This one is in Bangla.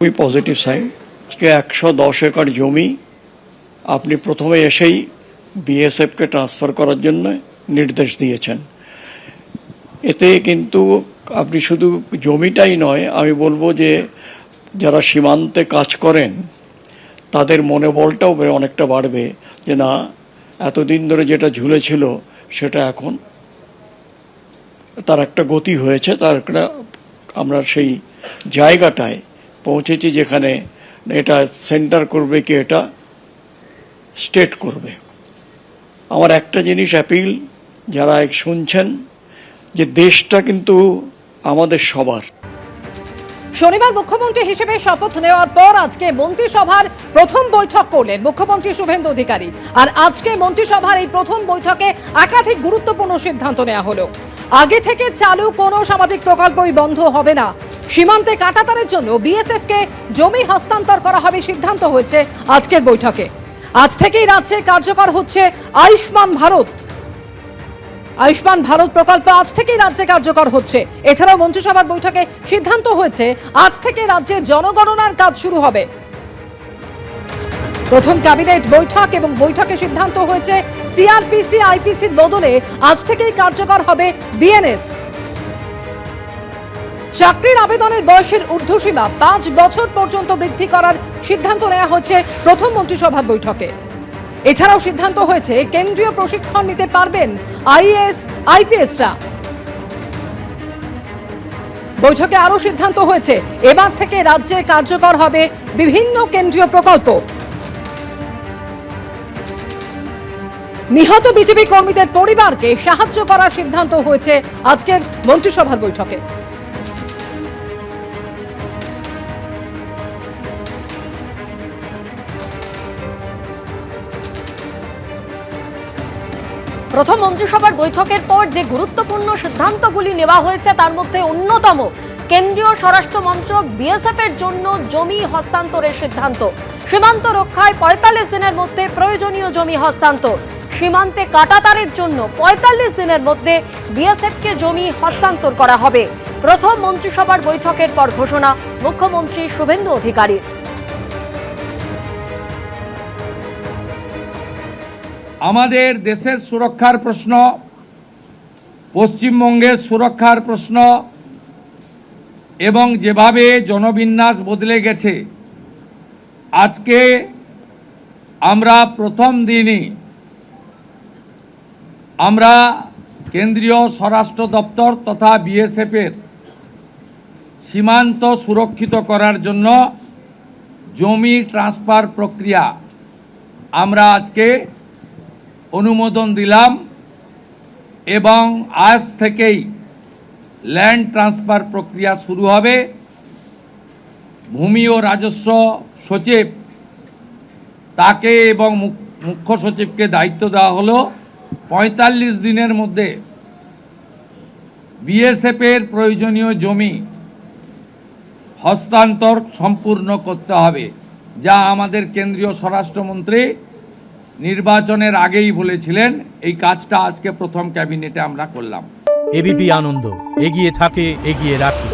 খুবই পজিটিভ সাইন। আজকে 110 একর জমি আপনি প্রথমে এসেই বিএসএফকে ট্রান্সফার করার জন্য নির্দেশ দিয়েছেন। এতে কিন্তু আপনি শুধু জমিটাই নয়, আমি বলবো যে যারা সীমান্তে কাজ করেন তাদের মনোবলটাও অনেকটা বাড়বে, যে না, এতদিন ধরে যেটা ঝুলেছিল সেটা এখন তার একটা গতি হয়েছে, তার একটা আমরা সেই জায়গাটায় পৌঁছেছি যেখানে এটা সেন্টার করবে কি এটা স্টেট করবে। আমার একটা জিনিস অ্যাপিল, যারা শুনছেন, যে দেশটা কিন্তু আমাদের সবার। শনিবার মুখ্যমন্ত্রী হিসেবে শপথ নেওয়ার পর আজকে মন্ত্রিসভার প্রথম বৈঠক করলেন মুখ্যমন্ত্রী শুভেন্দু অধিকারী। আর আজকে মন্ত্রিসভার এই প্রথম বৈঠকে একাধিক গুরুত্বপূর্ণ সিদ্ধান্ত নেওয়া হলো। আগে থেকে চালু কোনো সামাজিক প্রকল্পই বন্ধ হবে না। সীমান্তে কাঁটাতারের জন্য বিএসএফকে জমি হস্তান্তর করা হবে সিদ্ধান্ত হয়েছে আজকের বৈঠকে। আজ থেকেই রাজ্যে কার্যকর হচ্ছে আয়ুষ্মান ভারত। আয়ুষ্মান ভারত প্রকল্প আজ থেকেই রাজ্যে কার্যকর হচ্ছে। এছাড়াও মন্ত্রিসভার বৈঠকে সিদ্ধান্ত হয়েছে আজ থেকে রাজ্যে জনগণনার কাজ শুরু হবে। প্রথম ক্যাবিনেট বৈঠক এবং বৈঠকে সিদ্ধান্ত হয়েছে সিআরপিসি আইপিসির বদলে আজ থেকেই কার্যকর হবে বিএনএস। চাকরির আবেদনের বয়সের ঊর্ধ্বসীমা 5 বছর পর্যন্ত বৃদ্ধি করার সিদ্ধান্ত নেওয়া হয়েছে প্রথম মন্ত্রিসভার বৈঠকে। এছাড়াও সিদ্ধান্ত হয়েছে কেন্দ্রীয় প্রশিক্ষণ নিতে পারবেন আইএএস আইপিএসরা। বৈঠকে আরও সিদ্ধান্ত হয়েছে এবার থেকে রাজ্যে কার্যকর হবে বিভিন্ন কেন্দ্রীয় প্রকল্প। নিহত বিজেপি কর্মীদের পরিবারকে সাহায্য করার সিদ্ধান্ত হয়েছে আজকের মন্ত্রিসভার বৈঠকে। প্রথম মন্ত্রিসভার বৈঠকের পর যে গুরুত্বপূর্ণ সিদ্ধান্তগুলি নেওয়া হয়েছে তার মধ্যে অন্যতম কেন্দ্রীয় স্বরাষ্ট্র মন্ত্রক বিএসএফ এর জন্য জমি হস্তান্তরের সিদ্ধান্ত। সীমান্ত রক্ষায় 45 দিনের মধ্যে প্রয়োজনীয় জমি হস্তান্তর। সীমান্তে কাঁটাতারের জন্য 45 দিনের মধ্যে বিএসএফকে জমি হস্তান্তর করা হবে। প্রথম মন্ত্রিসভার বৈঠকের পর ঘোষণা মুখ্যমন্ত্রী শুভেন্দু অধিকারীর। আমাদের দেশের সুরক্ষার প্রশ্ন, পশ্চিমবঙ্গের সুরক্ষার প্রশ্ন এবং যেভাবে জনবিন্যাস বদলে গেছে, আজকে আমরা প্রথম দিনই আমরা কেন্দ্রীয় স্বরাষ্ট্র দপ্তর তথা বিএসএফের সীমান্ত সুরক্ষিত করার জন্য জমি ট্রান্সফার প্রক্রিয়া আমরা আজকে অনুমোদন দিলাম এবং আজ থেকেই ল্যান্ড ট্রান্সফার প্রক্রিয়া শুরু হবে। ভূমি ও রাজস্ব সচিব তাকে এবং মুখ্য সচিবকে দায়িত্ব দেওয়া হলো 45 দিনের মধ্যে বিএসএফের প্রয়োজনীয় জমি হস্তান্তর সম্পূর্ণ করতে হবে, যা আমাদের কেন্দ্রীয় স্বরাষ্ট্রমন্ত্রী নির্বাচনের আগেই বলেছিলেন। এই কাজটা আজকে প্রথম ক্যাবিনেটে আমরা করলাম। এবিপি আনন্দ, এগিয়ে থাকে, এগিয়ে রাখে।